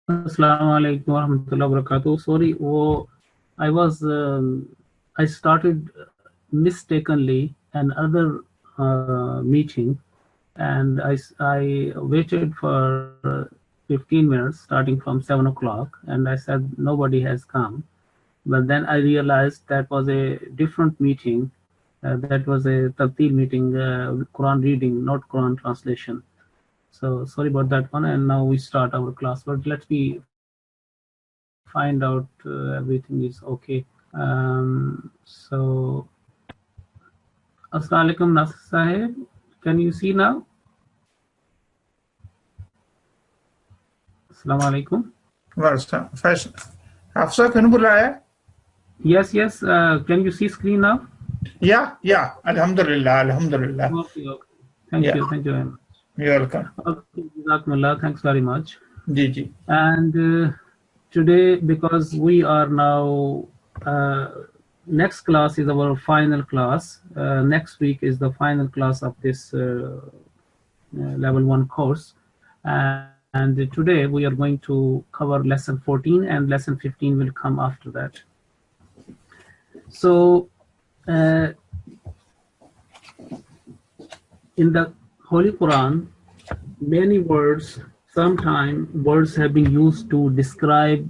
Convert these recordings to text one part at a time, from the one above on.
Assalamu alaikum warahmatullahi wabarakatuh. Sorry, I started mistakenly another meeting, and I waited for 15 minutes starting from 7 o'clock, and I said nobody has come. But then I realized that was a different meeting. That was a Tartil meeting, Quran reading, not Quran translation. So sorry about that one. And now we start our class. But let me find out everything is okay. So Assalamu alaikum, Nasir Sahib. Can you see now? Assalamu alaikum. Hafsa, can you buy? Yes. Can you see screen now? Yeah. Alhamdulillah. Okay. Thank you very much. You're welcome. Okay, Jazakumullah. Thanks very much. Ji. And today, because we are now, next class is our final class. Next week is the final class of this level 1 course. And today we are going to cover lesson 14, and lesson 15 will come after that. So in the Holy Quran, many words, sometimes words have been used to describe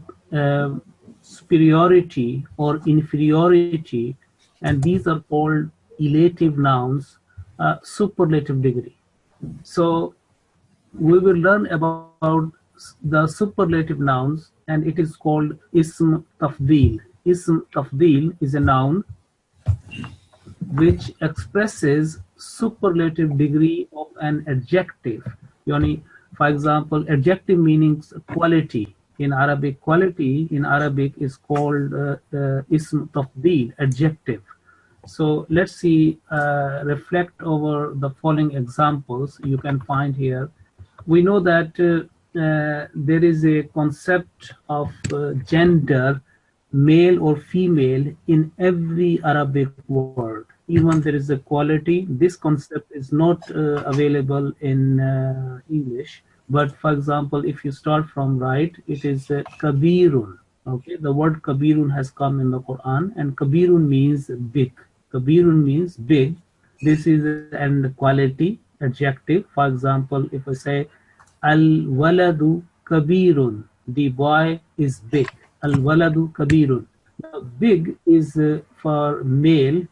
superiority or inferiority, and these are called elative nouns, superlative degree. So we will learn about the superlative nouns, and it is called ism tafdeel. Ism tafdeel is a noun which expresses superlative degree of an adjective. For example, adjective means quality. In Arabic, quality in Arabic is called ism tafdeel, adjective. So let's see, reflect over the following examples you can find here. We know that there is a concept of gender, male or female, in every Arabic word. Even there is a quality. This concept is not available in English. But for example, if you start from right, it is kabirun. Okay, the word kabirun has come in the Quran, and kabirun means big. Kabirun means big. This is an quality adjective. For example, if I say al-waladu kabirun, the boy is big. Al-waladu kabirun. Now, big is for male,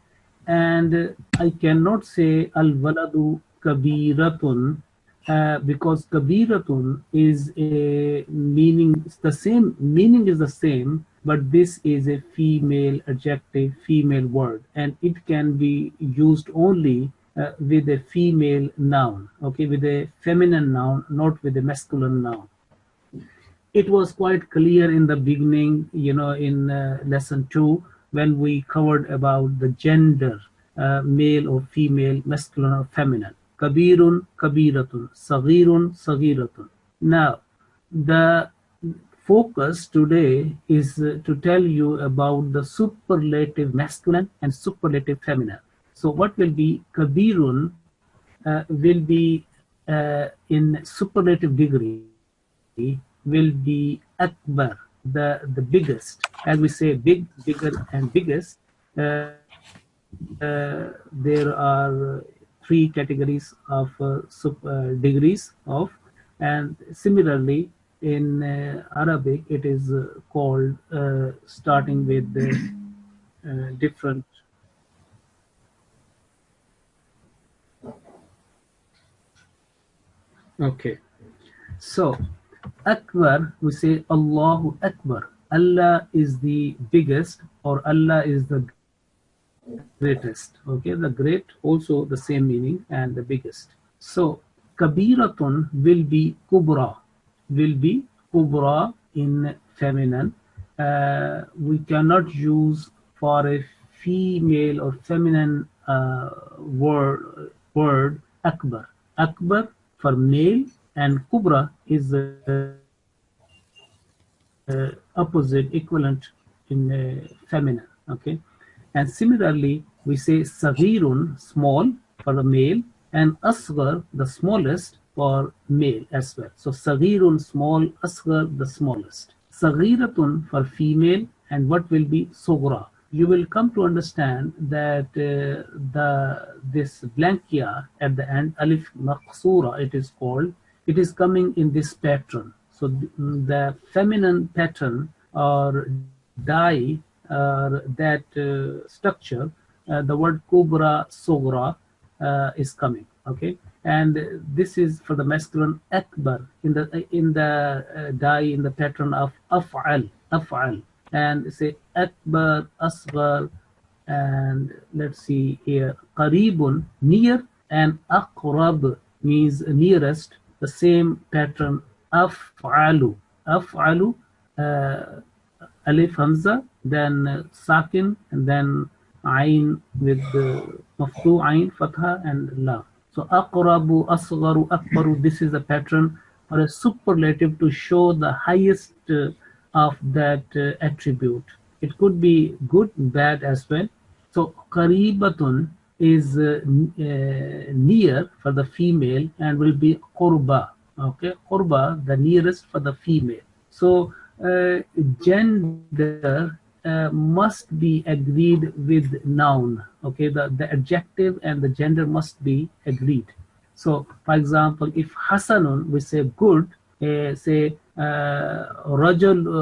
and I cannot say al-waladu kabiratun because kabiratun is a meaning, the same meaning is the same, but this is a female adjective, female word, and it can be used only with a female noun, okay, with a feminine noun, not with a masculine noun. It was quite clear in the beginning, in lesson 2, when we covered about the gender, male or female, masculine or feminine. Kabirun, kabiratun, sagirun, sagiratun. Now, the focus today is to tell you about the superlative masculine and superlative feminine. So what will be kabirun will be in superlative degree will be akbar, the biggest. As we say, big, bigger, and biggest. There are 3 categories of degrees of, and similarly in Arabic it is called starting with the different. Okay, so Akbar, we say Allahu Akbar. Allah is the biggest, or Allah is the greatest. Okay, the great, also the same meaning, and the biggest. So kabiratun will be kubra, in feminine. We cannot use for a female or feminine word akbar. Akbar for male, and kubra is opposite, equivalent in feminine. Okay, and similarly we say sagirun, small, for the male, and asghar, the smallest, for male as well. So Saghirun, small, Asghar, the smallest. Saghiratun for female, and what will be Sughra. You will come to understand that this blank ya at the end, Alif Maqsura it is called, it is coming in this pattern. So the feminine pattern or dye that structure, the word Kubra, Sughra is coming. Okay, and this is for the masculine Akbar in the die in the pattern of af'al, and say Akbar, Asghar, and let's see here Qaribun, near, and Aqrab means nearest, the same pattern. Af'alu, uh, Alif Hamza, then Sakin, and then Ain with Maftu Ain, Fatha, and La. So Aqrabu, Asgharu, Akbaru, this is a pattern or a superlative to show the highest of that attribute. It could be good, bad as well. So Qaribatun is near for the female and will be Qurba. Okay, Qurba, the nearest for the female. So gender must be agreed with noun. Okay, the adjective and the gender must be agreed. So, for example, if Hasanun, we say good, say Rajulun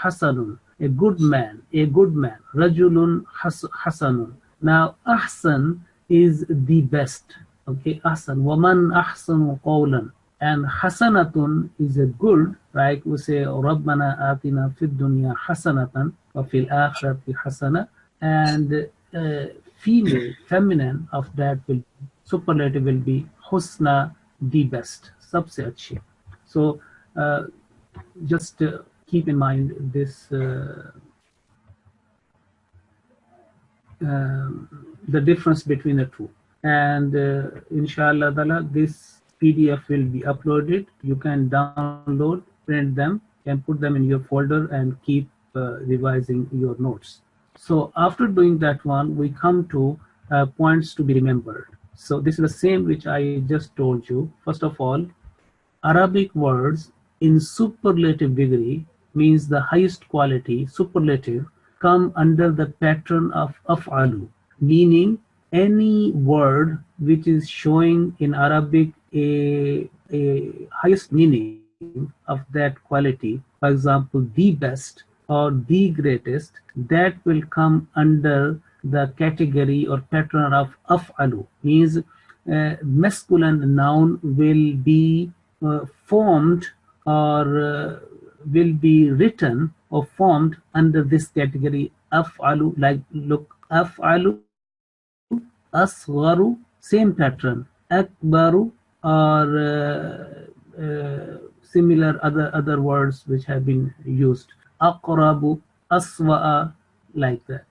Hasanun, a good man, Rajulun Hasanun. Now, Ahsan is the best. Okay, Ahsan. Waman Ahsanu Qawlan. And Hasanatun is a good, right? We say Rabbana atina fid dunya hasanatan wa fil akhirati hasana. And female, feminine of that will superlative will be Husna, the best, sabse achhi. So just keep in mind this the difference between the two. And inshallah this PDF will be uploaded. You can download, print them, and put them in your folder and keep revising your notes. So after doing that one, we come to points to be remembered. So this is the same which I just told you. First of all, Arabic words in superlative degree means the highest quality, superlative, come under the pattern of af'alu, meaning any word which is showing in Arabic a highest meaning of that quality, for example, the best or the greatest, that will come under the category or pattern of af'alu, means masculine noun will be formed or will be written or formed under this category af'alu. Like look, af'alu, asgharu, same pattern, akbaru, or similar other words which have been used, aqrabu, aswa'a, like that.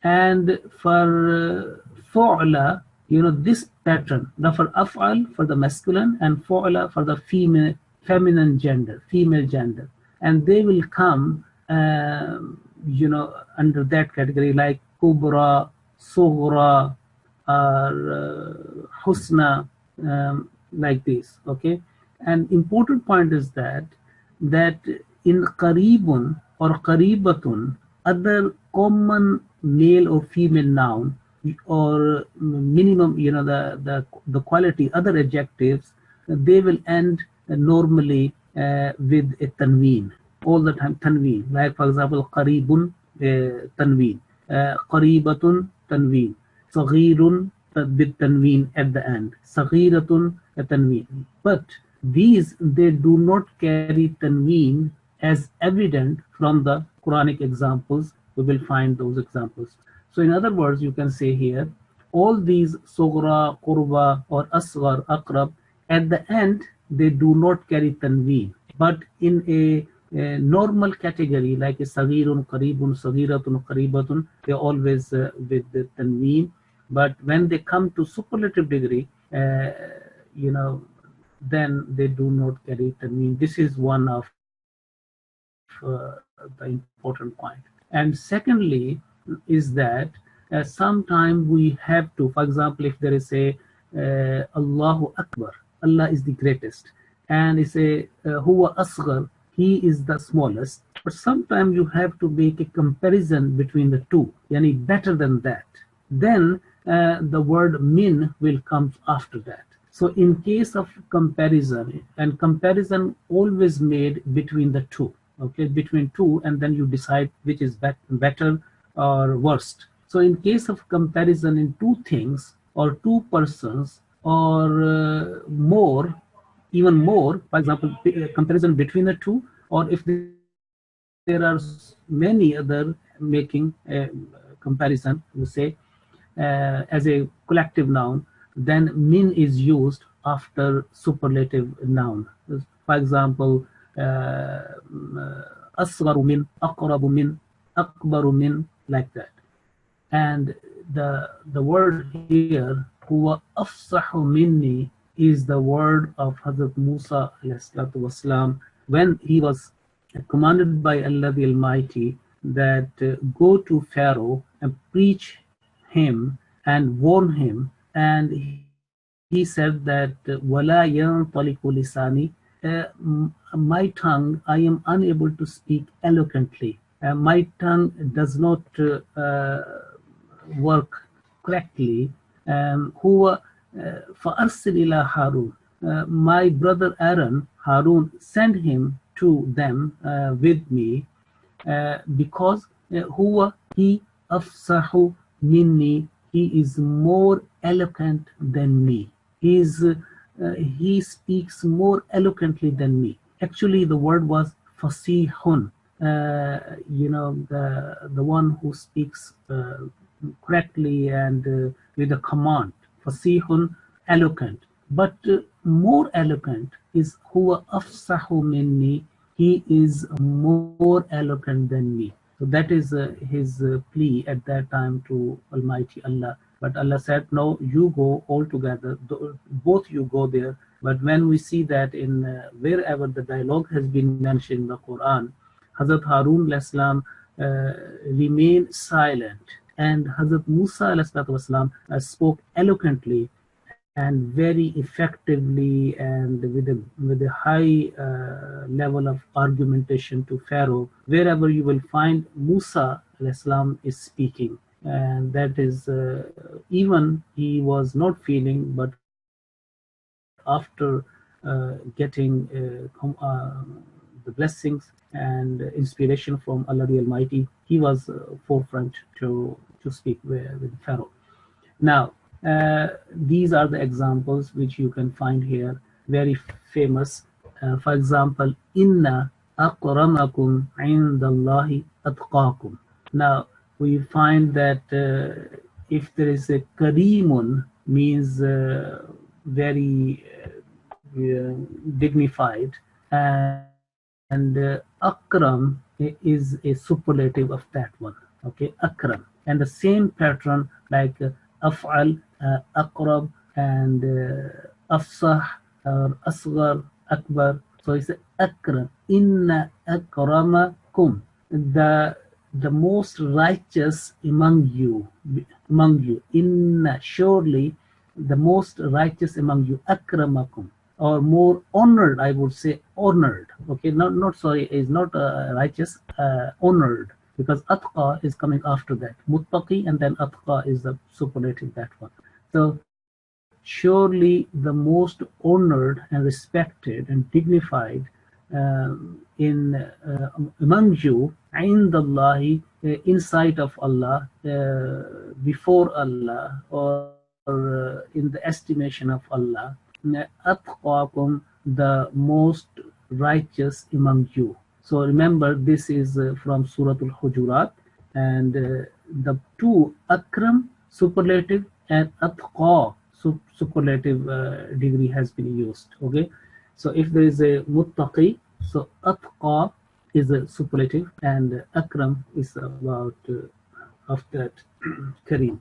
And for fu'la, this pattern, now for af'al for the masculine and fu'la for the feminine gender, female gender, and they will come under that category, like kubra, sughra, or husna, like this. Okay, and important point is that in qaribun or qaribatun, other common male or female noun or minimum, the quality, other adjectives, they will end normally with a tanween, all the time tanween. Like for example, qaribun, tanween, qaribatun, tanween, saghirun, with tanween at the end, saghiratun, a tanween. But these, they do not carry tanween as evident from the Quranic examples. We will find those examples. So in other words, you can say here, all these sughra, qurba, or asghar, aqrab, at the end, they do not carry tanween. But in a normal category, like a saghirun, qaribun, saghiratun, qaribatun, they always with the tanween. But when they come to superlative degree, then they do not carry tanween. This is one of the important point. And secondly is that sometimes we have to, for example, if there is a Allahu Akbar, Allah is the greatest. And it's a huwa asghar, he is the smallest. But sometimes you have to make a comparison between the two, yani better than that. Then the word min will come after that. So in case of comparison, and comparison always made between the two, okay, between two, and then you decide which is better or worst. So in case of comparison in two things or two persons or more, even more, for example, comparison between the two, or if there are many other making comparison, we say, as a collective noun, then min is used after superlative noun. For example, أصغر min, أقرب min, أكبر min, like that. And the word here, huwa afsahu minni, is the word of Hazrat Musa والسلام, when he was commanded by Allah the Almighty that go to Pharaoh and preach him and warn him, and he said that wala yanṭaliqu lisani, my tongue, I am unable to speak eloquently. My tongue does not work correctly. Huwa فأرسل إلى Harun. My brother Aaron, Harun, send him to them with me, because huwa, he, afsahu minni, he is more eloquent than me. He speaks more eloquently than me. Actually, the word was fasihun, the one who speaks correctly and with a command. Fasihun, eloquent. But more eloquent is huwa afsahu minni, he is more eloquent than me. So that is his plea at that time to Almighty Allah. But Allah said, no, you go all together, both you go there. But when we see that in wherever the dialogue has been mentioned in the Quran, Hazrat Harun al-Islam remained silent, and Hazrat Musa al-Islam spoke eloquently and very effectively and with a high level of argumentation to Pharaoh. Wherever you will find Musa al-Islam is speaking, and that is even he was not feeling, but after getting the blessings and inspiration from Allah the Almighty, he was forefront to speak with Pharaoh. Now, these are the examples which you can find here, very famous. For example, Inna akramakum indallahi atqakum. Now, we find that if there is a karimun, means very dignified, and akram is a superlative of that one. Okay, akram. And the same pattern like af'al, aqrab, and afsah, or asghar, akbar. So it's akram. Inna akramakum, the most righteous among you. Inna, surely the most righteous among you, akramakum, or more honored, I would say honored. Okay, not sorry, is not righteous, honored, because atqa is coming after that. Muttaqi, and then atqa is the superlative, that one. So surely the most honored and respected and dignified among you, indallahi, in sight of Allah, before Allah, or in the estimation of Allah, atqakum, the most righteous among you. So remember, this is from Surah Al-Hujurat, and the two, akram, superlative, and atqa, superlative degree has been used. Okay, so if there is a muttaqi, so atqa is a superlative, and akram is about of that kareem.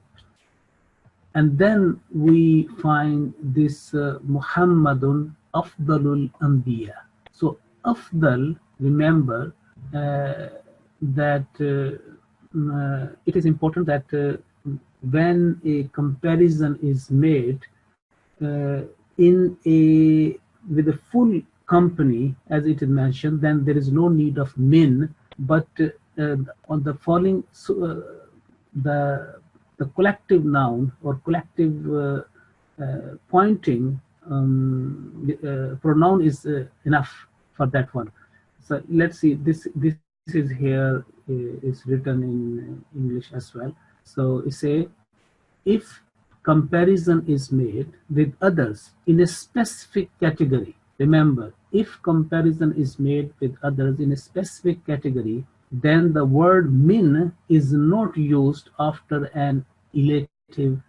And then we find this Muhammadun Afdalul Anbiya. So Afdal, remember that it is important that when a comparison is made, in a with a full company, as it is mentioned, then there is no need of min, but on the following, the collective noun or collective pointing pronoun is enough for that one. So let's see, this is here is written in English as well. So it say, if comparison is made with others in a specific category, remember, if comparison is made with others in a specific category, then the word min is not used after an elative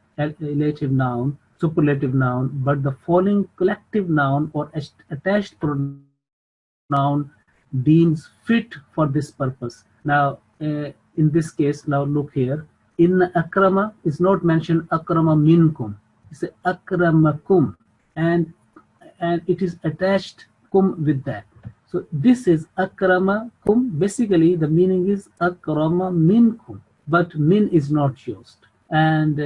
noun, superlative noun, but the following collective noun or attached pronoun deems fit for this purpose. Now, in this case, now look here. In akrama is not mentioned akrama minkum. It's akramakum, and it is attached kum with that. So this is akrama kum. Basically, the meaning is akrama minkum, but min is not used, and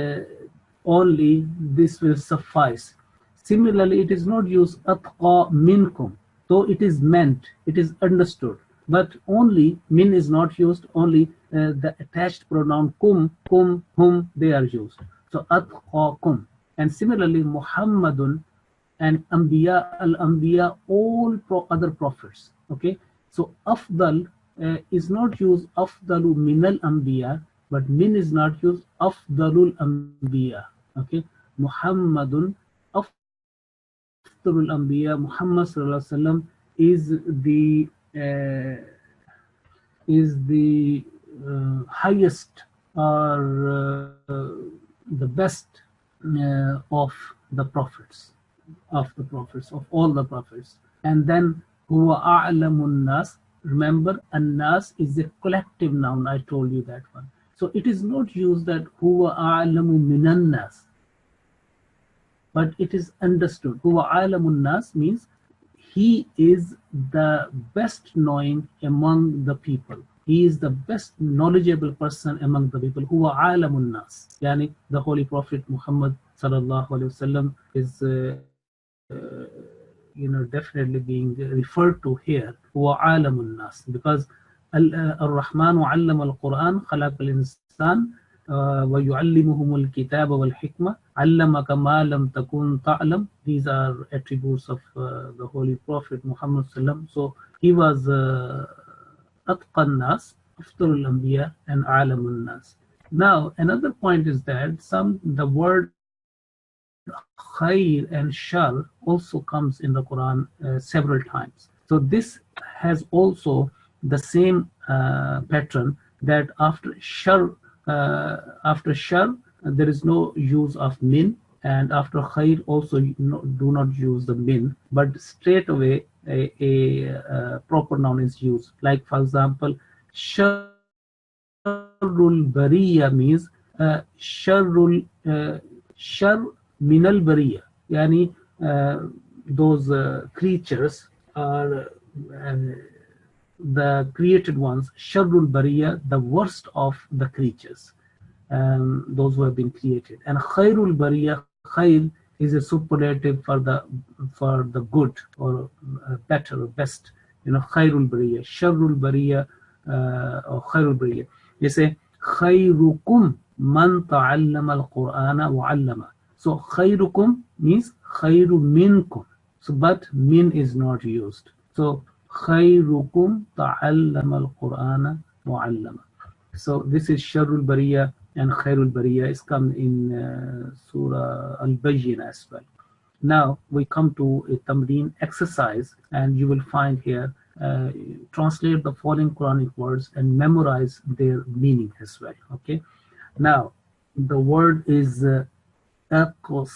only this will suffice. Similarly, it is not used atqa minkum, though it is meant, it is understood, but only min is not used. Only the attached pronoun kum, hum, they are used. So atqakum. And similarly, Muhammadun and Anbiya, al-Anbiya, all other prophets. Okay, so afdal is not used afdalu minal Anbiya, but min is not used afdalul Anbiya. Okay, Muhammadun, afdalul Anbiya, Muhammad sallallahu alaihi wasallam is the highest or the best of the prophets, of all the prophets. And then huwa a'lamun nas. Remember, an-nas is a collective noun. I told you that one. So it is not used that huwa a'lamu minan nas, but it is understood. Huwa a'lamun nas means he is the best knowing among the people. He is the best knowledgeable person among the people. Huwa a'lamun nas. Yani the Holy Prophet Muhammad sallallahu alaihi wasallam is definitely being referred to here. Huwa a'lamun nas, because Ar-Rahman 'allama al-Quran, khalaqa al-insan wa yu'allimuhum al-kitaba wal-hikmah, 'allamaka ma lam takun ta'lam. These are attributes of the Holy Prophet Muhammad sallam. So he was atqan nas, afdalul anbiya, and a'lamun nas. Now another point is that the word khair and shar also comes in the Quran several times. So this has also the same pattern, that after shar there is no use of min, and after khair also do not use the min, but straight away a proper noun is used. Like for example, sharrul bariya means shar minal bariya, yani those creatures are the created ones. Sharrul bariya, the worst of the creatures, those who have been created. And khairul bariya, khair is a superlative for the good or better or best. Khairul bariya, sharrul bariya, or khairul bariya. They say khairukum man ta'allama al-Qur'ana wa 'allama. So khairukum means khairu minkum. So but min is not used. So khairukum ta'allama al-Qur'ana wa 'allama. So this is sharrul bariya, and khairul bariya is come in Surah Al-Bayyinah as well. Now we come to a tamreen exercise, and you will find here translate the following Quranic words and memorize their meaning as well. Okay. Now the word is aqsatu.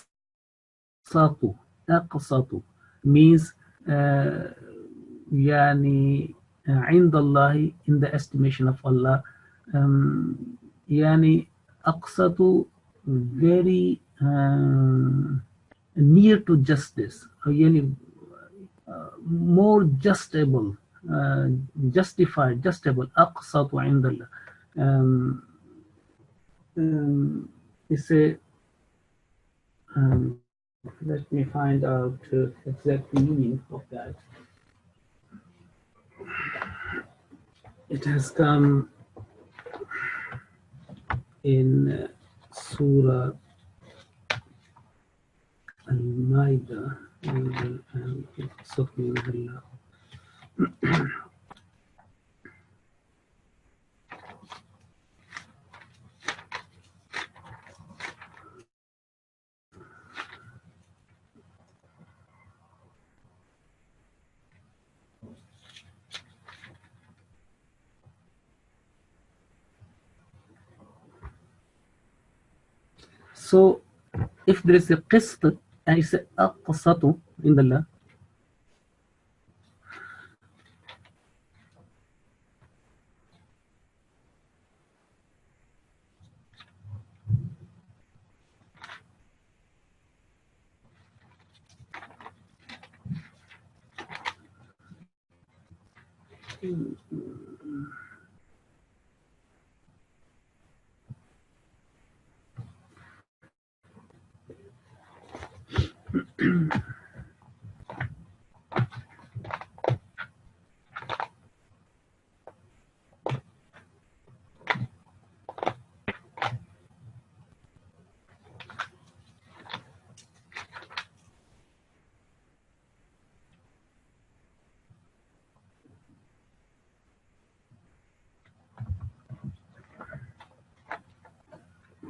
Aqsatu means yani indallahi, in the estimation of Allah. Yani aqsatu, very near to justice, yani more justable, justified, justable. Aqsatu indallah. It's a Let me find out exact meaning of that. It has come in Surah Al-Ma'idah and Subhanallah. So if there is a qist and it's aqsatu in the law,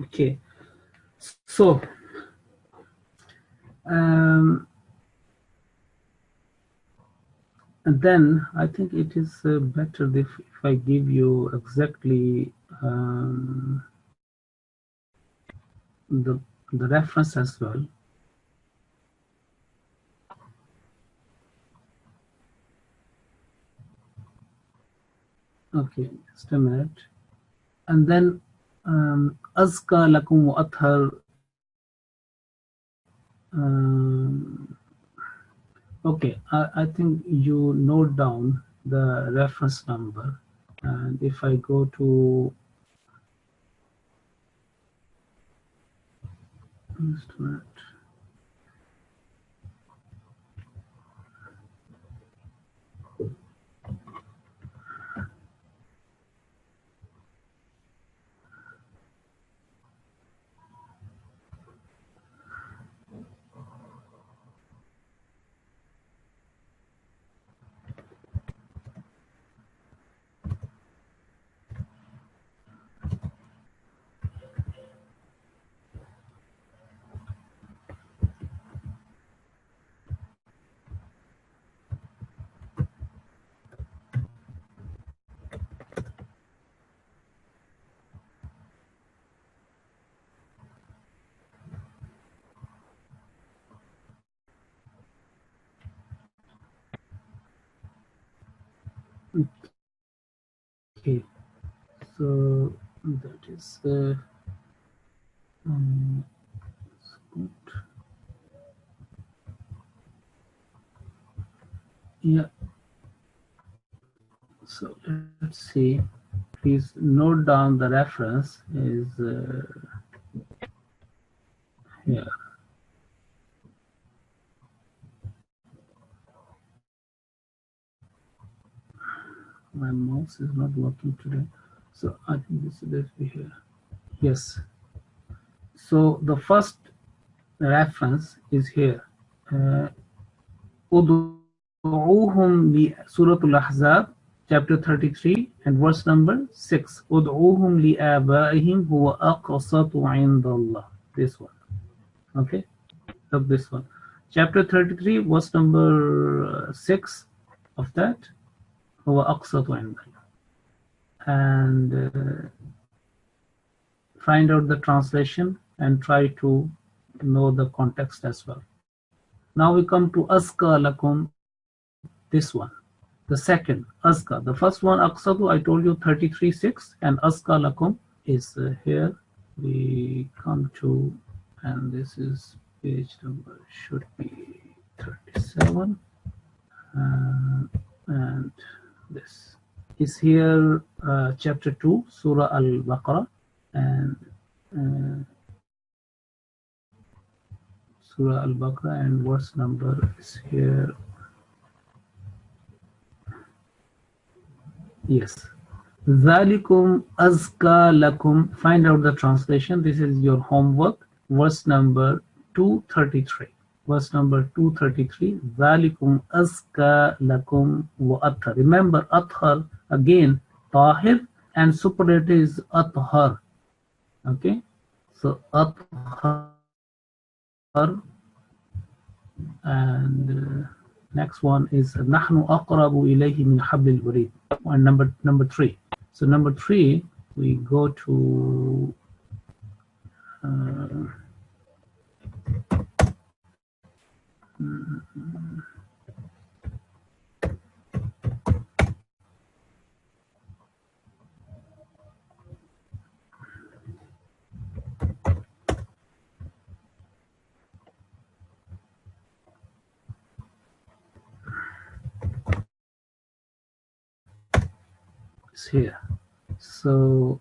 okay. So um, and then I think it is better if I give you exactly the the reference as well. Okay, just a minute. And then Azka lakum wa athar. Okay, I think you note down the reference number. And if I go to just a minute. Okay, so that is um, yeah. So let's see. Please note down the reference is here. My mouse is not working today, so I think this should be here. Yes. So the first reference is here. Ud'uhum li Suratul Ahzab, chapter 33 and verse number 6. Ud'uhum li abaihim huwa aqsatu indallah. This one. Okay. Of this one. Chapter 33, verse number 6 of that. Huwa aqsatu indallah. And find out the translation and try to know the context as well. Now we come to Azka lakum, this one. The second, Azka. The first one, Aqsadu, I told you 33.6, and Azka lakum is here. We come to, and this is page number, should be 37. And this is here, chapter 2, Surah Al-Baqarah. And Surah Al-Baqarah, and verse number is here. Yes. Zalikum azka lakum. Find out the translation. This is your homework. Verse number 233. Verse number 233. Zalikum azka lakum wa athar. Remember athar again, tahir, and superlative is athar. Okay. So athar, and next one is nahnu aqrabu ilayhi min hablil warid. And number 3. So number 3, we go to is here. So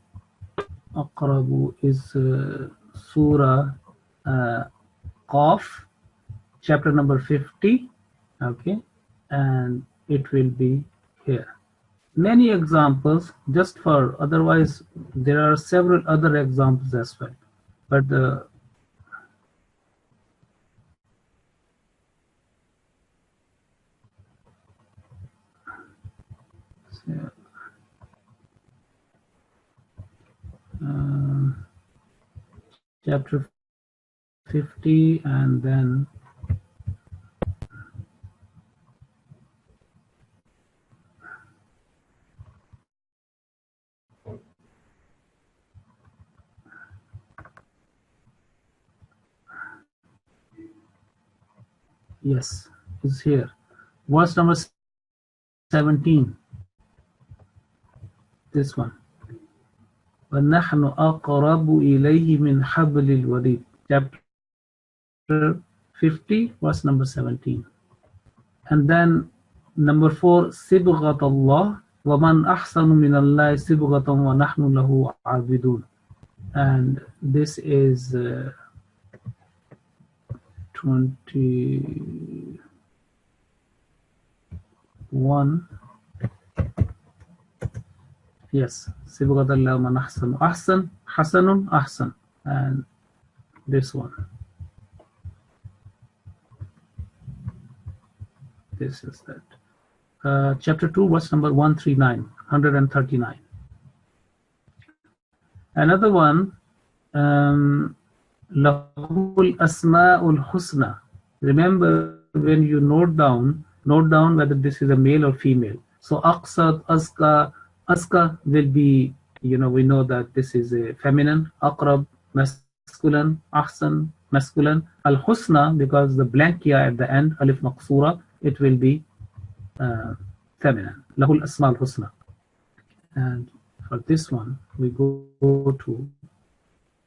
aqrabu is surah Qaf, chapter number 50. Okay, and it will be here. Many examples, just for, otherwise there are several other examples as well, but the chapter 50, and then yes, is here. Verse number 17. This one. وَنَحْنُ أَقْرَبُ إِلَيْهِ مِنْ حَبْلِ الْوَرِيدِ. Chapter 50, verse number 17. And then number 4, صِبْغَةَ اللَّهِ وَمَنْ أَحْسَنُ مِنَ اللَّهِ صِبْغَةً وَنَحْنُ لَهُ عَابِدُونَ. And this is 21. Yes, صِبْغَةَ اللَّهِ وَمَنْ أَحْسَنُ أحسن حسن أحسن. And this one. This is that. Chapter 2, verse number 139. Another one, Lahul Asma'ul Husna. Remember, when you note down whether this is a male or female. So Aqsad, Aska will be, we know that this is a feminine. Aqrab, masculine. Ahsan, masculine. Al Husna, because the blank ya at the end, Alif Maqsura, it will be feminine. Lahul Asma'ul Husna. And for this one, we go to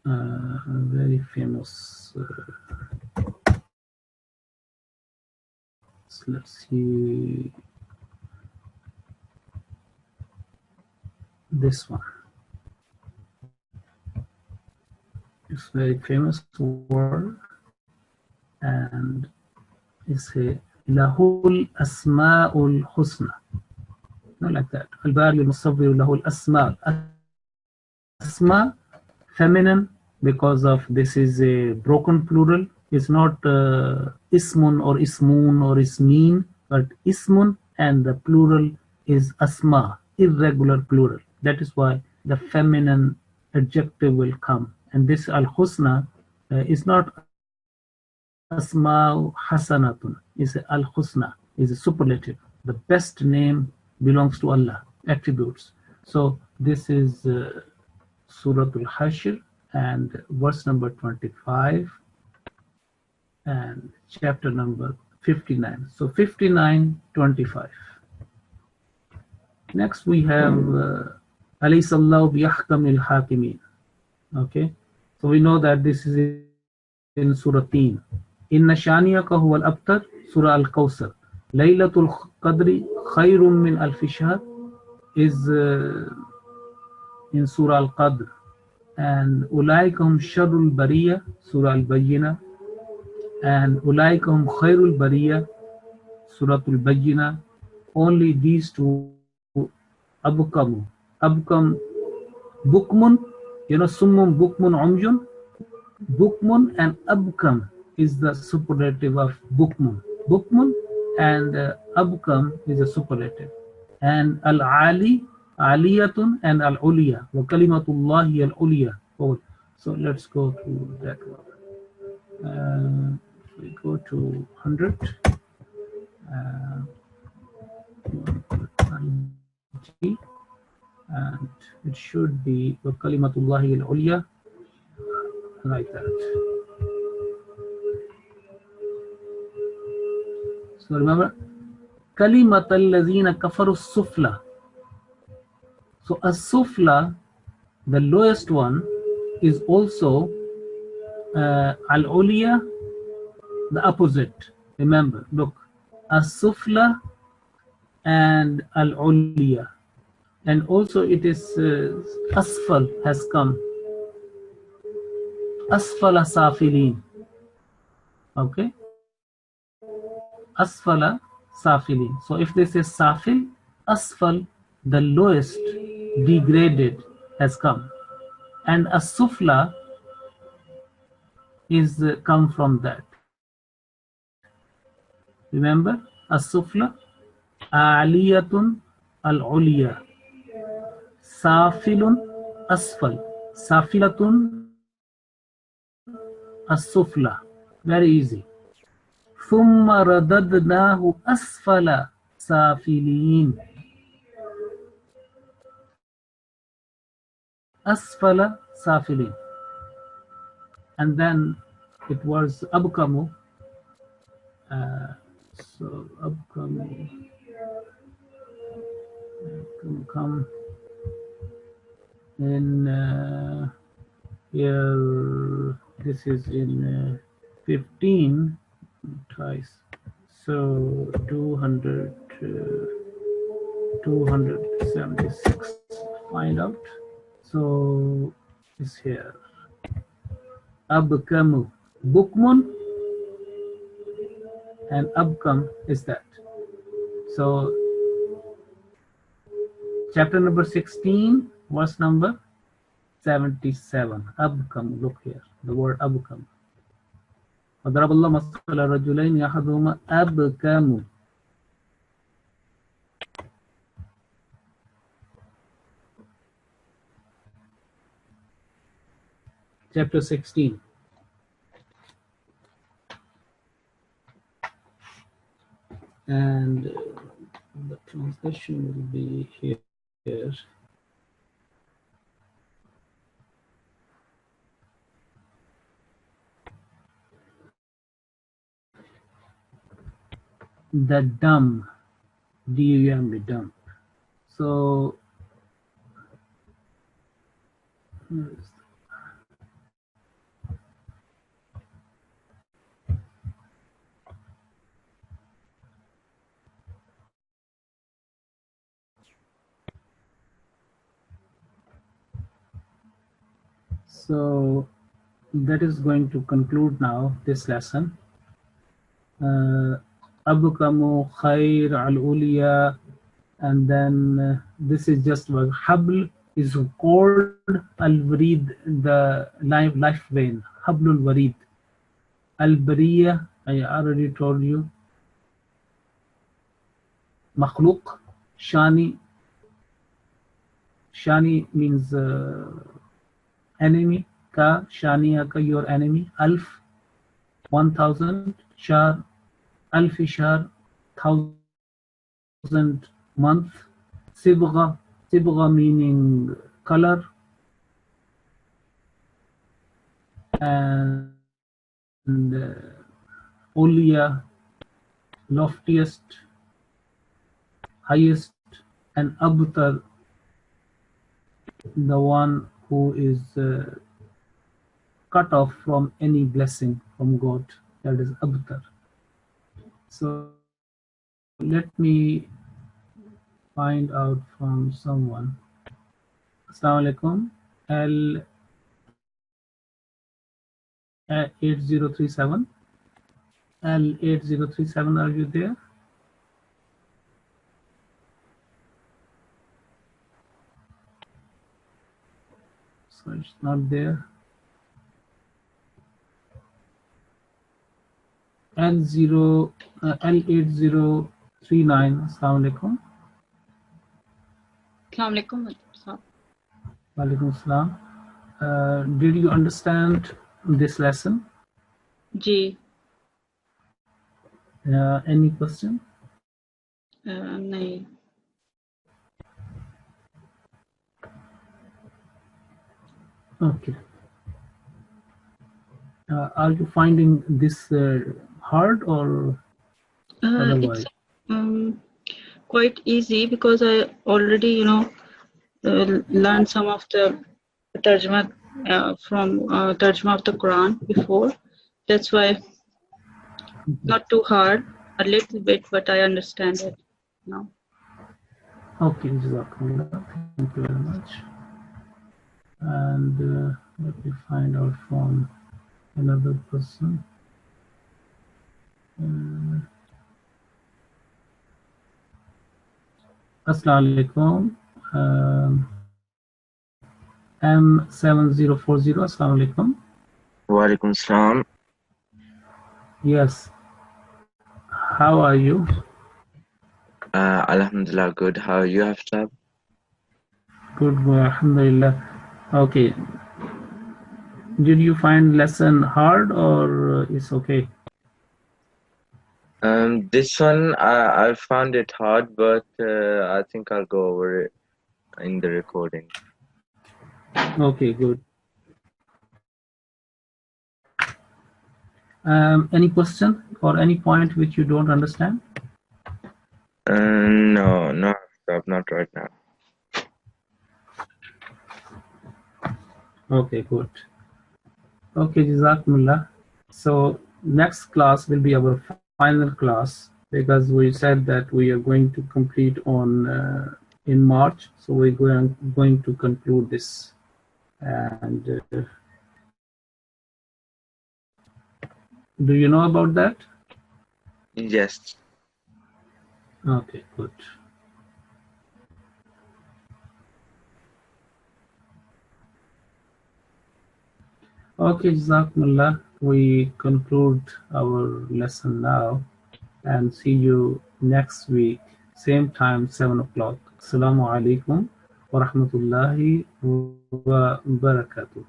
a very famous, let's see, this one. It's very famous word, and it's a Lahul Asma'ul Husna. Not like that. Al-Bari al-Musawwir Lahul Asma. Asma, feminine, because of this is a broken plural. It's not ismun or ismun or ismin, but ismun, and the plural is asma, irregular plural. That is why the feminine adjective will come. And this al-husna is not asma hasanatun. It's al-husna, is a superlative. The best name belongs to Allah, attributes. So this is Surah Al-Hashr, and verse number 25, and chapter number 59. So 59, 25. Next we have Alaysa Allahu biyahkamil hakimin. Okay, so we know that this is in Surah Teen. Inna shaniyaka huwa al-abtar, Surah Al-Kawthar. Laylatul Qadri khayrun min alfi shahr is in Surah Al-Qadr. And Ulaikahum Sharrul Bariya, Surah Al-Bayyinah. and Ulaikum Khairul Bariya, Suratul Bayyina. Only these two abkamu. Abkam bukmun, summum bukmun umjun. Bukmun and abkam is the superlative of bukmun. Bukmun and abkam is a superlative. And al-ali, aliyatun and al-uliya. Wa kalimatullahi al-uliya. So let's go to that one. If we go to 100. And it should be Kalimatullahi al-Ulya, like that. So remember, Kalimatal lazina kafaru sufla. So as-sufla, the lowest one, is also al-Ulya, the opposite. Remember, look, as-sufla and al-Ulya. And also it is asfal has come. Asfala safilin. Okay? Asfala safilin. So if they say safil, asfal, the lowest, degraded, has come. And as-sufla is come from that. Remember? As-sufla, aliyatun al-uliya. Safilun asfal. Safilatun as-sufla. Very easy. ثم رددناه أسفل سافلين. أسفل سافلين. And then it was abkamu. So abkamu come in here. This is in 15 twice. So 276. Find out. So it's here. Abkamu. Bukmun and abkam is that. So chapter number 16, verse number 77. Abkam. Look here. The word abkam. وضرب الله مثلا رجلين أحدهما أبكم. Chapter 16. And the translation will be here. The dumb, D-U-M, the dumb. So, so that is going to conclude now this lesson. Abkamu khair al-uliya, and then this is just what habl is called al-warid, the life vein, hablul warid. Al-bariya, I already told you. Makhluk, shani. Shani means enemy. Ka, shaniya ka, your enemy. Alf, 1000. Shar, alfi shar, 1000 month. Sibgha, sibgha meaning color. And uliya, loftiest, highest, and abtar, the one who is cut off from any blessing from God. That is abtar. So let me find out from someone. Assalamu alaikum. L 8037. L8037, are you there? So it's not there. L8039, Assalamu alaikum. Assalamu alaikum. Walaikum salam. Did you understand this lesson? Ji, Any question? nahi. Okay. Are you finding this hard or otherwise? It's quite easy because I already, learned some of the Tarjama from Tarjama of the Quran before. That's why not too hard, a little bit, but I understand it now. Okay, Jazakumullah. Thank you very much. And let me find out from another person. Assalamu alaikum. M7040, Assalamu alaikum. Walaikum salam. Yes. How are you? Alhamdulillah, good. How are you, Aftab? Good, alhamdulillah. Okay. Did you find lesson hard or it's okay? This one, I found it hard, but I think I'll go over it in the recording. Okay, good. Any question or any point which you don't understand? No, Aftab, not right now. Okay, good. Okay, Jazakumullah. So next class will be our final class because we said that we are going to complete on in March. So we're going to conclude this. And do you know about that? Yes. Okay, good. Okay, Jazakumullah. We conclude our lesson now and see you next week, same time, 7 o'clock. Assalamu alaikum wa rahmatullahi wa barakatuh.